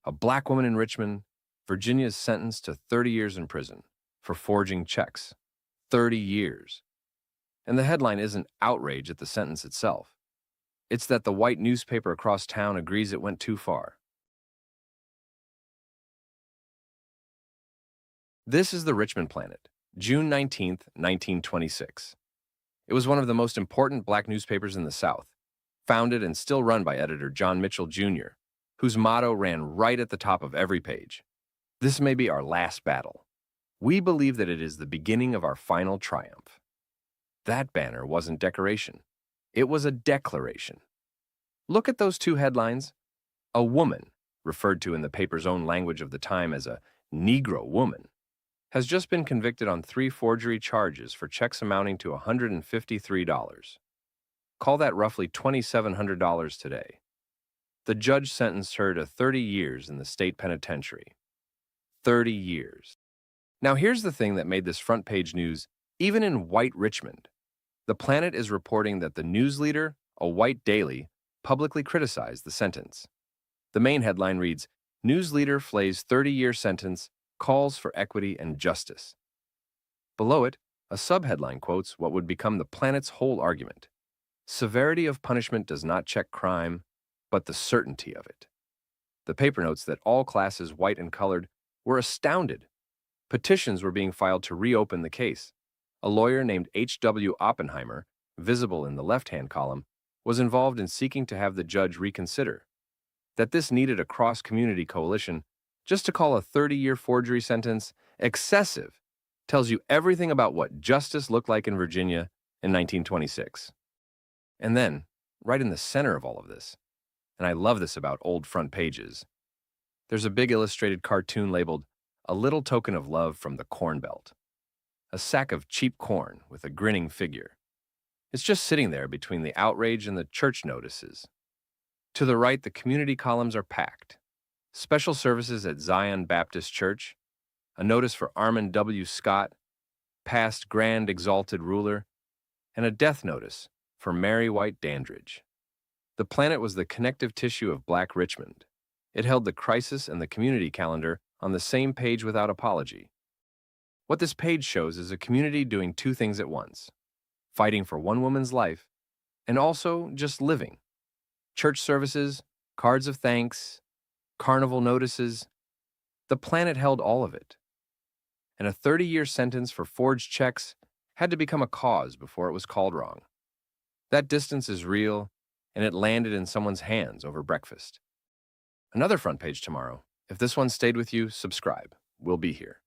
A black woman in Richmond, Virginia is sentenced to 30 years in prison for forging checks. 30 years. And the headline isn't outrage at the sentence itself. It's that the white newspaper across town agrees it went too far. This is the Richmond Planet, June 19th, 1926. It was one of the most important black newspapers in the South, founded and still run by editor John Mitchell, Jr., whose motto ran right at the top of every page. This may be our last battle. We believe that it is the beginning of our final triumph. That banner wasn't decoration. It was a declaration. Look at those two headlines. A woman, referred to in the paper's own language of the time as a negro woman, has just been convicted on 3 forgery charges for checks amounting to $153. Call that roughly $2,700 today. The judge sentenced her to 30 years in the state penitentiary. 30 years. Now here's the thing that made this front page news, even in white Richmond. The Planet is reporting that the news leader, a white daily, publicly criticized the sentence. The main headline reads, "News leader flays 30-year sentence, calls for equity and justice." Below it, a subheadline quotes what would become the Planet's whole argument. Severity of punishment does not check crime, but the certainty of it. The paper notes that all classes, white and colored, were astounded. Petitions were being filed to reopen the case. A lawyer named H.W. Oppenheimer, visible in the left-hand column, was involved in seeking to have the judge reconsider. That this needed a cross-community coalition just to call a 30-year forgery sentence excessive tells you everything about what justice looked like in Virginia in 1926. And then, right in the center of all of this, and I love this about old front pages, there's a big illustrated cartoon labeled "A Little Token of Love from the Corn Belt." A sack of cheap corn with a grinning figure. It's just sitting there between the outrage and the church notices. To the right, the community columns are packed. Special services at Zion Baptist Church, a notice for Armand W. Scott, past Grand Exalted Ruler, and a death notice for Mary White Dandridge. The Planet was the connective tissue of Black Richmond. It held the crisis and the community calendar on the same page without apology. What this page shows is a community doing two things at once: fighting for one woman's life, and also just living. Church services, cards of thanks, carnival notices. The Planet held all of it. And a 30-year sentence for forged checks had to become a cause before it was called wrong. That distance is real, and it landed in someone's hands over breakfast. Another front page tomorrow. If this one stayed with you, subscribe. We'll be here.